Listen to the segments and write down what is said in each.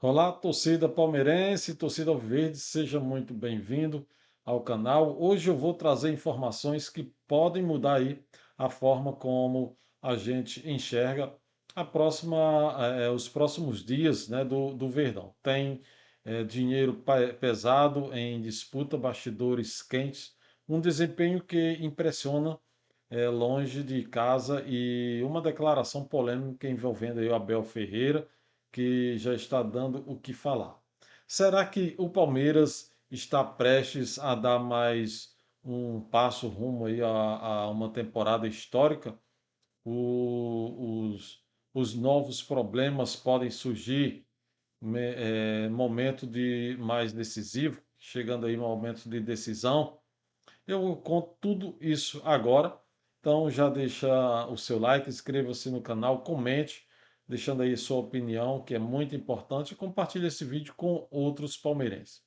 Olá, torcida palmeirense, torcida alviverde, seja muito bem-vindo ao canal. Hoje eu vou trazer informações que podem mudar aí a forma como a gente enxerga os próximos dias, né, do Verdão. Tem dinheiro pesado em disputa, bastidores quentes, um desempenho que impressiona longe de casa e uma declaração polêmica envolvendo aí o Abel Ferreira, que já está dando o que falar. Será que o Palmeiras está prestes a dar mais um passo rumo aí a uma temporada histórica? Os novos problemas podem surgir momento de mais decisivo, chegando aí momento de decisão. Eu conto tudo isso agora. Então já deixa o seu like, inscreva-se no canal, comente, deixando aí sua opinião, que é muito importante, e compartilhe esse vídeo com outros palmeirenses.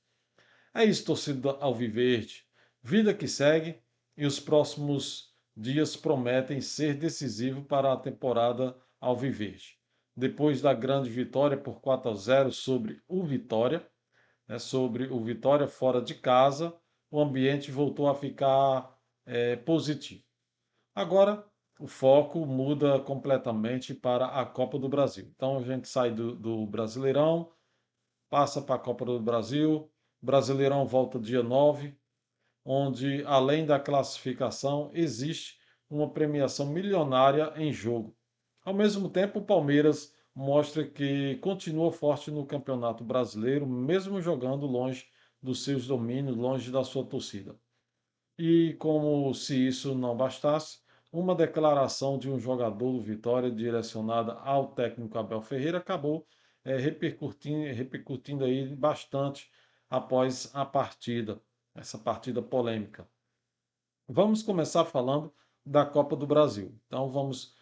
É isso, torcida alviverde. Vida que segue e os próximos dias prometem ser decisivos para a temporada alviverde. Depois da grande vitória por 4-0 sobre o Vitória, sobre o Vitória fora de casa, o ambiente voltou a ficar positivo. Agora, o foco muda completamente para a Copa do Brasil. Então, a gente sai do Brasileirão, passa para a Copa do Brasil. Brasileirão volta dia 9, onde, além da classificação, existe uma premiação milionária em jogo. Ao mesmo tempo, o Palmeiras mostra que continua forte no Campeonato Brasileiro, mesmo jogando longe dos seus domínios, longe da sua torcida. E como se isso não bastasse, uma declaração de um jogador do Vitória direcionada ao técnico Abel Ferreira acabou repercutindo aí bastante após a partida, essa partida polêmica. Vamos começar falando da Copa do Brasil. Então vamos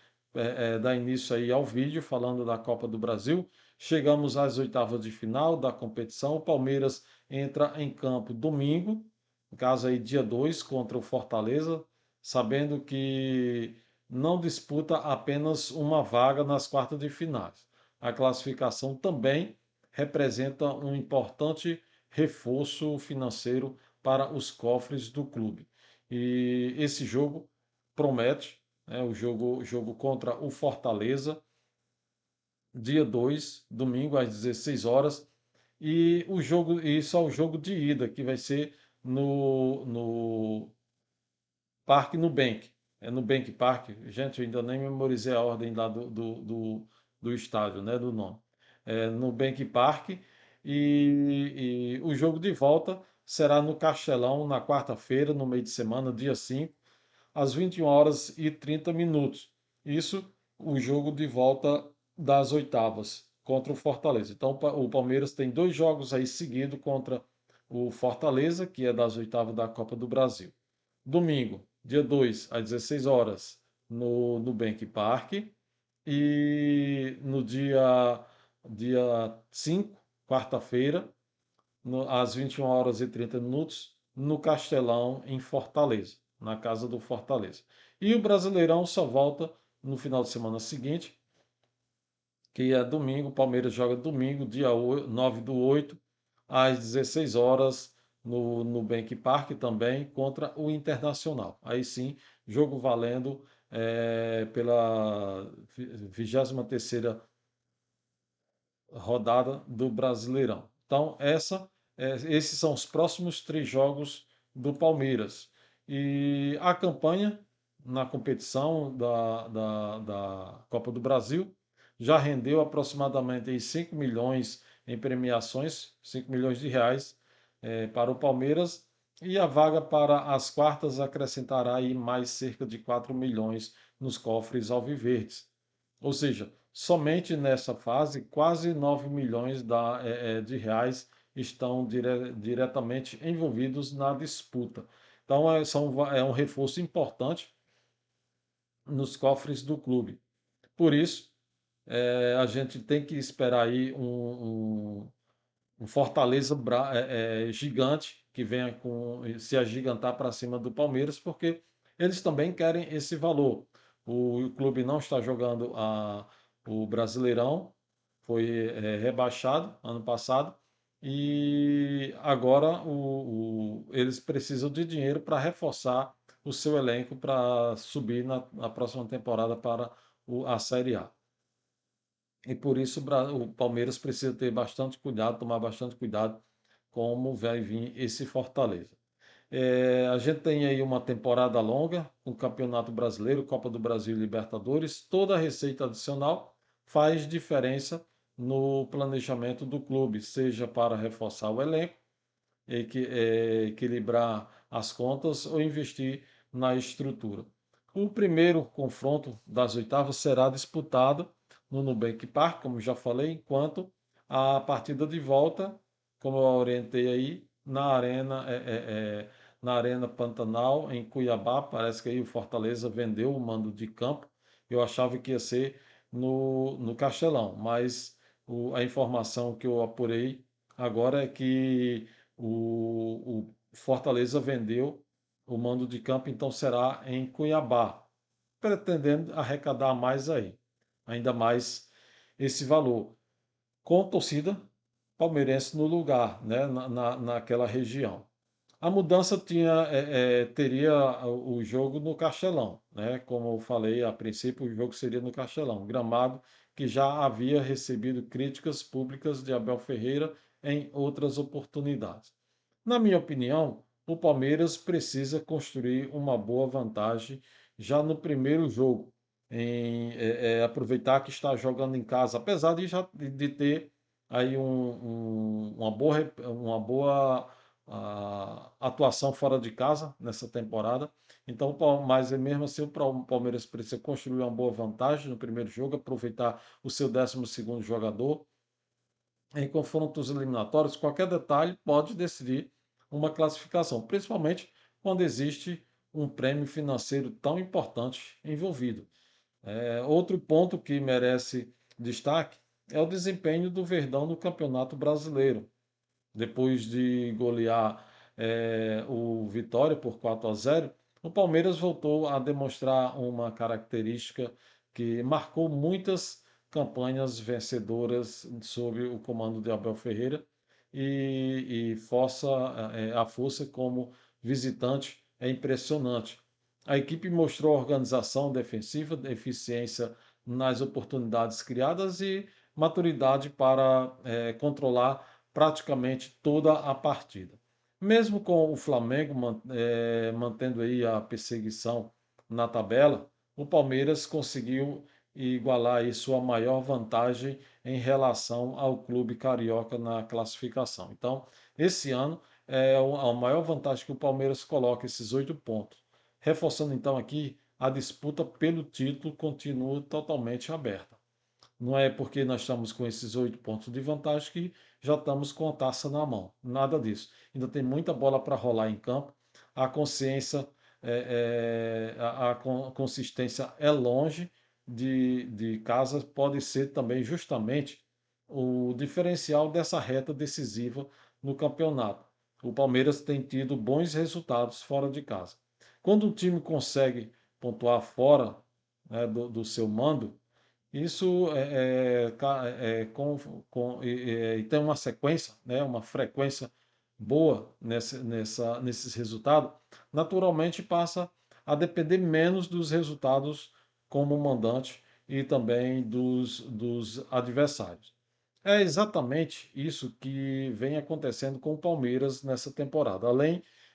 dar início aí ao vídeo falando da Copa do Brasil. Chegamos às oitavas de final da competição. O Palmeiras entra em campo domingo, no caso aí dia 2 contra o Fortaleza, sabendo que não disputa apenas uma vaga nas quartas de finais. A classificação também representa um importante reforço financeiro para os cofres do clube. E esse jogo promete, né, o jogo contra o Fortaleza, dia 2 domingo às 16 horas, e o jogo, isso é o jogo de ida, que vai ser no Parque Nubank. É Nubank Park. Gente, eu ainda nem memorizei a ordem lá do estádio, né, do nome. É Nubank Park. E o jogo de volta será no Castelão, na quarta-feira, no meio de semana, dia 5 às 21h30. Isso, o jogo de volta das oitavas contra o Fortaleza. Então, o Palmeiras tem dois jogos aí seguidos contra o Fortaleza, que é das oitavas da Copa do Brasil. Domingo, dia 2 às 16 horas, no Nubank Park. E no dia 5, quarta-feira, às 21h30, no Castelão, em Fortaleza, na casa do Fortaleza. E o Brasileirão só volta no final de semana seguinte, que é domingo. O Palmeiras joga domingo, dia 9/8, às 16 horas, no Bank Park também, contra o Internacional. Aí sim, jogo valendo pela 23ª rodada do Brasileirão. Então, esses são os próximos três jogos do Palmeiras. E a campanha na competição da Copa do Brasil já rendeu aproximadamente 5 milhões em premiações, 5 milhões de reais para o Palmeiras. E a vaga para as quartas acrescentará aí mais cerca de 4 milhões nos cofres alviverdes. Ou seja, somente nessa fase, quase 9 milhões de reais estão diretamente envolvidos na disputa. Então, é um reforço importante nos cofres do clube. Por isso, a gente tem que esperar aí um Fortaleza gigante que venha se agigantar para cima do Palmeiras, porque eles também querem esse valor. O clube não está jogando o Brasileirão, foi rebaixado ano passado e agora eles precisam de dinheiro para reforçar o seu elenco para subir na próxima temporada para a Série A. E por isso o Palmeiras precisa ter bastante cuidado, tomar bastante cuidado como vai vir esse Fortaleza. A gente tem aí uma temporada longa, um Campeonato Brasileiro, Copa do Brasil e Libertadores. Toda a receita adicional faz diferença no planejamento do clube, seja para reforçar o elenco, equilibrar as contas ou investir na estrutura. O primeiro confronto das oitavas será disputado no Nubank Park, como já falei, enquanto a partida de volta, como eu orientei aí, na Arena Pantanal, em Cuiabá. Parece que aí o Fortaleza vendeu o mando de campo. Eu achava que ia ser no Castelão, mas a informação que eu apurei agora é que o Fortaleza vendeu o mando de campo, então será em Cuiabá, pretendendo arrecadar mais aí, ainda mais esse valor, com torcida palmeirense no lugar, né, naquela região. A mudança teria o jogo no Castelão, né? Como eu falei, a princípio o jogo seria no Castelão, gramado que já havia recebido críticas públicas de Abel Ferreira em outras oportunidades. Na minha opinião, o Palmeiras precisa construir uma boa vantagem já no primeiro jogo, aproveitar que está jogando em casa, apesar de ter aí uma boa atuação fora de casa nessa temporada. Então, mas mesmo assim, o Palmeiras precisa construir uma boa vantagem no primeiro jogo, aproveitar o seu 12º jogador. Em confrontos eliminatórios, qualquer detalhe pode decidir uma classificação, principalmente quando existe um prêmio financeiro tão importante envolvido. Outro ponto que merece destaque é o desempenho do Verdão no Campeonato Brasileiro. Depois de golear o Vitória por 4-0, o Palmeiras voltou a demonstrar uma característica que marcou muitas campanhas vencedoras sob o comando de Abel Ferreira e força, a força como visitante é impressionante. A equipe mostrou organização defensiva, eficiência nas oportunidades criadas e maturidade para controlar praticamente toda a partida. Mesmo com o Flamengo mantendo aí a perseguição na tabela, o Palmeiras conseguiu igualar aí sua maior vantagem em relação ao clube carioca na classificação. Então, esse ano é a maior vantagem que o Palmeiras coloca, esses 8 pontos. Reforçando então aqui, a disputa pelo título continua totalmente aberta. Não é porque nós estamos com esses 8 pontos de vantagem que já estamos com a taça na mão. Nada disso. Ainda tem muita bola para rolar em campo. A consciência, a consistência é longe de casa. Pode ser também justamente o diferencial dessa reta decisiva no campeonato. O Palmeiras tem tido bons resultados fora de casa. Quando o time consegue pontuar fora, né, do seu mando, isso e tem uma sequência, né, uma frequência boa nesses resultados, naturalmente passa a depender menos dos resultados como mandante e também dos adversários. É exatamente isso que vem acontecendo com o Palmeiras nessa temporada.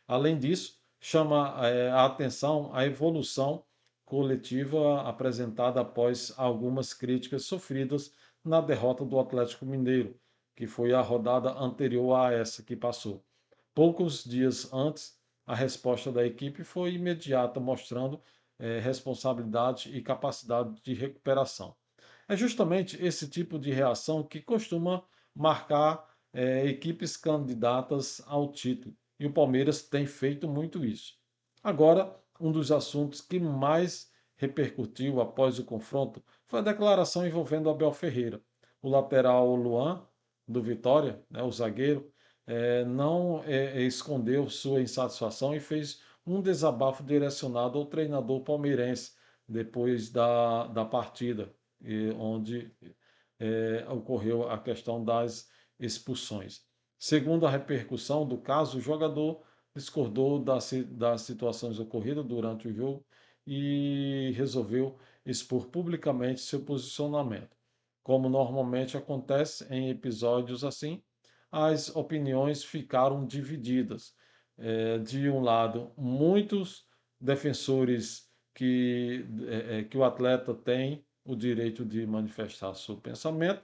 Além disso, chama a atenção a evolução coletiva apresentada após algumas críticas sofridas na derrota do Atlético Mineiro, que foi a rodada anterior a essa que passou. Poucos dias antes, a resposta da equipe foi imediata, mostrando responsabilidade e capacidade de recuperação. É justamente esse tipo de reação que costuma marcar equipes candidatas ao título. E o Palmeiras tem feito muito isso. Agora, um dos assuntos que mais repercutiu após o confronto foi a declaração envolvendo Abel Ferreira. O lateral Luan, do Vitória, né, o zagueiro, não escondeu sua insatisfação e fez um desabafo direcionado ao treinador palmeirense depois da partida, onde ocorreu a questão das expulsões. Segundo a repercussão do caso, o jogador discordou das situações ocorridas durante o jogo e resolveu expor publicamente seu posicionamento. Como normalmente acontece em episódios assim, as opiniões ficaram divididas. De um lado, muitos defensores que o atleta tem o direito de manifestar seu pensamento,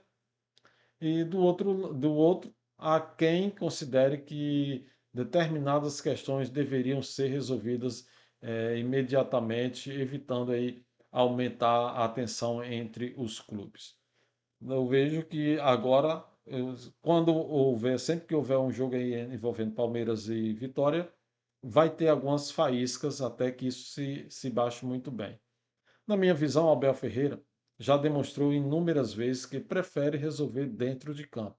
e do outro há quem considere que determinadas questões deveriam ser resolvidas imediatamente, evitando aí aumentar a tensão entre os clubes. Eu vejo que agora, sempre que houver um jogo aí envolvendo Palmeiras e Vitória, vai ter algumas faíscas até que isso se baixe muito bem. Na minha visão, Abel Ferreira já demonstrou inúmeras vezes que prefere resolver dentro de campo.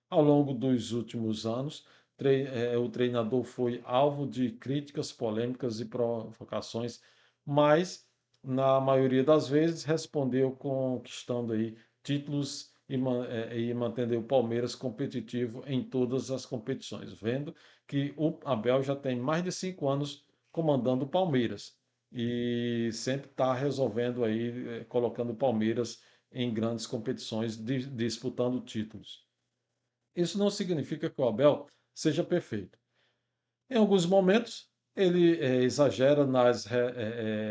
Ao longo dos últimos anos, o treinador foi alvo de críticas, polêmicas e provocações, mas na maioria das vezes respondeu conquistando aí títulos e mantendo o Palmeiras competitivo em todas as competições, vendo que o Abel já tem mais de 5 anos comandando o Palmeiras e sempre está resolvendo aí, colocando o Palmeiras em grandes competições, disputando títulos. Isso não significa que o Abel seja perfeito. Em alguns momentos, ele exagera nas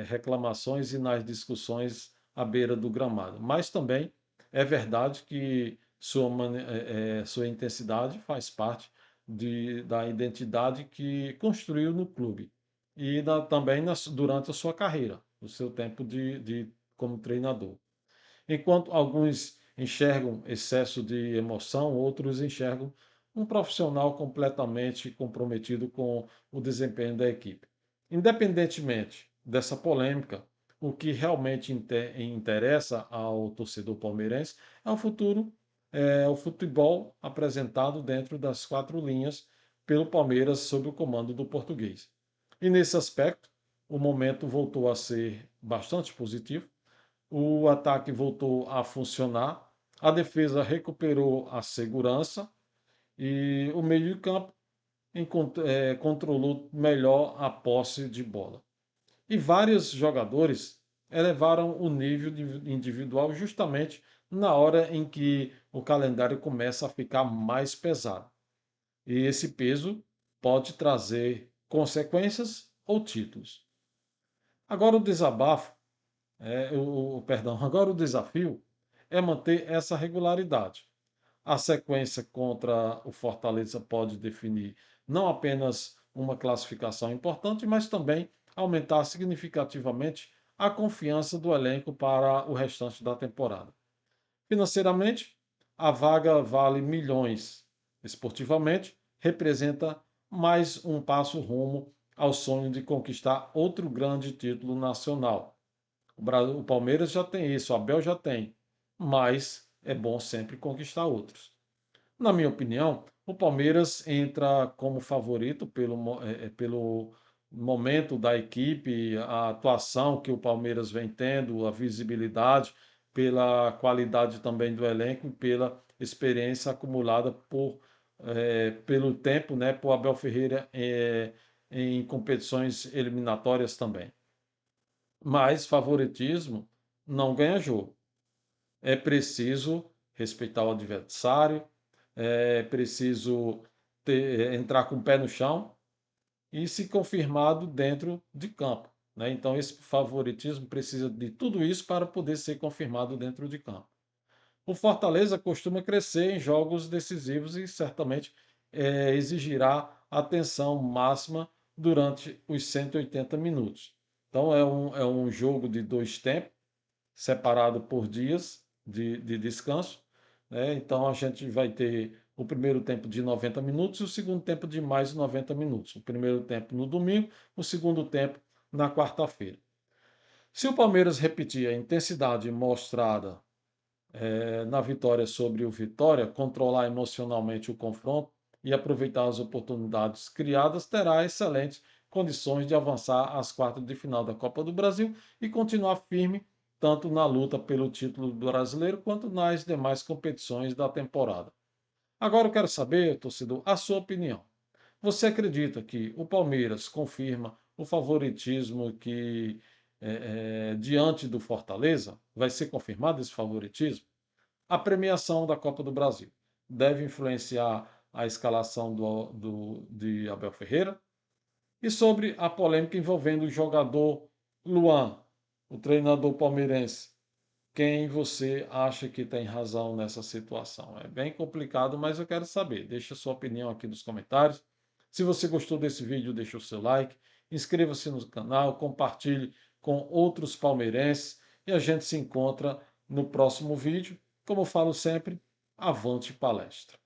reclamações e nas discussões à beira do gramado, mas também é verdade que sua intensidade faz parte da identidade que construiu no clube e também durante a sua carreira, o seu tempo como treinador. Enquanto alguns enxergam excesso de emoção, outros enxergam um profissional completamente comprometido com o desempenho da equipe. Independentemente dessa polêmica, o que realmente interessa ao torcedor palmeirense é o futebol apresentado dentro das quatro linhas pelo Palmeiras sob o comando do português. E nesse aspecto, o momento voltou a ser bastante positivo, o ataque voltou a funcionar, a defesa recuperou a segurança e o meio de campo controlou melhor a posse de bola. E vários jogadores elevaram o nível individual justamente na hora em que o calendário começa a ficar mais pesado. E esse peso pode trazer consequências ou títulos. Agora o desabafo perdão, agora o desafio é manter essa regularidade. A sequência contra o Fortaleza pode definir não apenas uma classificação importante, mas também aumentar significativamente a confiança do elenco para o restante da temporada. Financeiramente, a vaga vale milhões. Esportivamente, representa mais um passo rumo ao sonho de conquistar outro grande título nacional. O Palmeiras já tem isso, o Abel já tem, mas é bom sempre conquistar outros. Na minha opinião, o Palmeiras entra como favorito pelo momento da equipe, a atuação que o Palmeiras vem tendo, a visibilidade, pela qualidade também do elenco e pela experiência acumulada pelo tempo, né, por Abel Ferreira em competições eliminatórias também. Mas favoritismo não ganha jogo. É preciso respeitar o adversário, é preciso entrar com o pé no chão e se confirmado dentro de campo, né? Então, esse favoritismo precisa de tudo isso para poder ser confirmado dentro de campo. O Fortaleza costuma crescer em jogos decisivos e certamente exigirá atenção máxima durante os 180 minutos. Então, é um jogo de dois tempos, separado por dias de descanso, né? Então, a gente vai ter o primeiro tempo de 90 minutos e o segundo tempo de mais 90 minutos. O primeiro tempo no domingo, o segundo tempo na quarta-feira. Se o Palmeiras repetir a intensidade mostrada na vitória sobre o Vitória, controlar emocionalmente o confronto e aproveitar as oportunidades criadas, terá excelentes condições de avançar às quartas de final da Copa do Brasil e continuar firme tanto na luta pelo título brasileiro quanto nas demais competições da temporada. Agora eu quero saber, torcedor, a sua opinião. Você acredita que o Palmeiras confirma o favoritismo que diante do Fortaleza? Vai ser confirmado esse favoritismo? A premiação da Copa do Brasil deve influenciar a escalação de Abel Ferreira? E sobre a polêmica envolvendo o jogador Luan, o treinador palmeirense, quem você acha que tem razão nessa situação? É bem complicado, mas eu quero saber. Deixa a sua opinião aqui nos comentários. Se você gostou desse vídeo, deixa o seu like, inscreva-se no canal, compartilhe com outros palmeirenses e a gente se encontra no próximo vídeo. Como eu falo sempre, avante palestra.